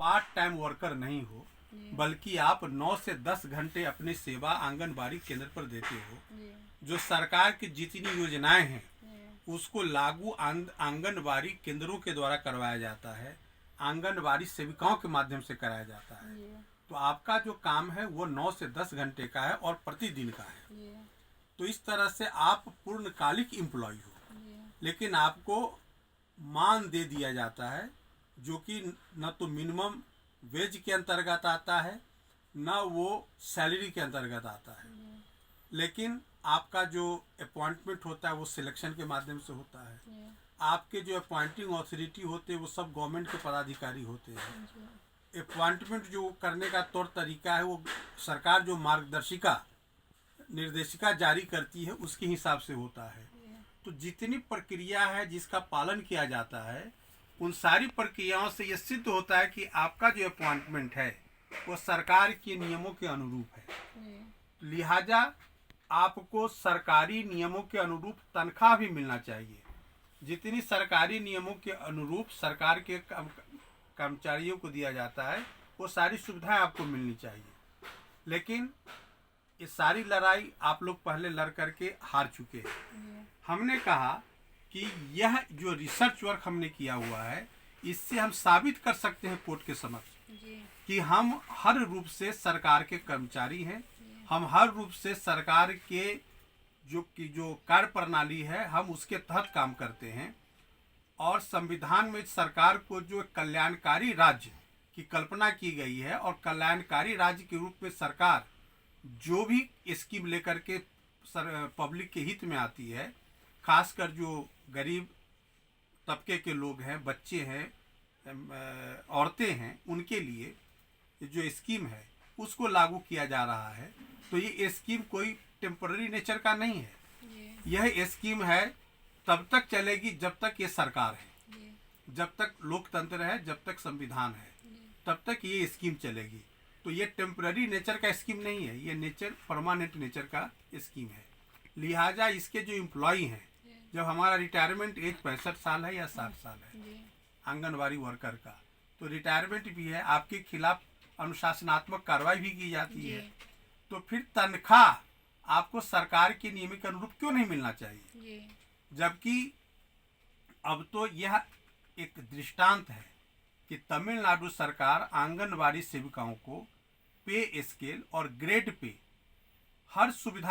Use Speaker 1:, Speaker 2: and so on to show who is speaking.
Speaker 1: Part time worker नहीं हो, बल्कि आप 9 से 10 घंटे अपनी सेवा आंगनबाड़ी केंद्र पर देते हो। जो सरकार की जितनी योजनाएं हैं उसको लागू आंगनबाड़ी केंद्रों के द्वारा करवाया जाता है, आंगनबाड़ी सेविकाओं के माध्यम से कराया जाता है। तो आपका जो काम है वो 9 से 10 घंटे का है और प्रतिदिन का है। तो इस तरह से आप पूर्णकालिक एम्प्लॉय हो, लेकिन आपको मान दे दिया जाता है जो कि न तो मिनिमम वेज के अंतर्गत आता है न वो सैलरी के अंतर्गत आता है। लेकिन आपका जो अपॉइंटमेंट होता है वो सिलेक्शन के माध्यम से होता है। आपके जो अपॉइंटिंग अथॉरिटी होते हैं वो सब गवर्नमेंट के पदाधिकारी होते हैं। अपॉइंटमेंट जो करने का तौर तरीका है वो सरकार जो मार्गदर्शिका निर्देशिका जारी करती है उसके हिसाब से होता है। तो जितनी प्रक्रिया है जिसका पालन किया जाता है उन सारी प्रक्रियाओं से ये सिद्ध होता है कि आपका जो अपॉइंटमेंट है वो सरकार के नियमों के अनुरूप है। लिहाजा आपको सरकारी नियमों के अनुरूप तनख्वाह भी मिलना चाहिए। जितनी सरकारी नियमों के अनुरूप सरकार के कर्मचारियों को दिया जाता है वो सारी सुविधाएं आपको मिलनी चाहिए। लेकिन ये सारी लड़ाई आप लोग पहले लड़ करके हार चुके हैं। हमने कहा कि यह जो रिसर्च वर्क हमने किया हुआ है इससे हम साबित कर सकते हैं कोर्ट के समक्ष कि हम हर रूप से सरकार के कर्मचारी हैं, हम हर रूप से सरकार के जो कार्य प्रणाली है हम उसके तहत काम करते हैं। और संविधान में सरकार को जो कल्याणकारी राज्य की कल्पना की गई है और कल्याणकारी राज्य के रूप में सरकार जो भी स्कीम लेकर के पब्लिक के हित में आती है, खासकर जो गरीब तबके के लोग हैं, बच्चे हैं, औरतें हैं, उनके लिए जो स्कीम है उसको लागू किया जा रहा है। तो ये स्कीम कोई टेम्पररी नेचर का नहीं है, यह स्कीम है तब तक चलेगी जब तक ये सरकार है, जब तक लोकतंत्र है, जब तक संविधान है, तब तक ये स्कीम चलेगी। तो ये टेम्पररी नेचर का स्कीम नहीं है, ये नेचर परमानेंट नेचर का स्कीम है। लिहाजा इसके जो एम्प्लॉई हैं, जब हमारा रिटायरमेंट एज 65 साल है या 60 साल है आंगनबाड़ी वर्कर का, तो रिटायरमेंट भी है, आपके खिलाफ अनुशासनात्मक कार्रवाई भी की जाती है। तो फिर तनख्वाह आपको सरकार के नियम के अनुरूप क्यों नहीं मिलना चाहिए? जबकि अब तो यह एक दृष्टांत है कि तमिलनाडु सरकार आंगनबाड़ी सेविकाओं को पे स्केल और ग्रेड पे हर सुविधा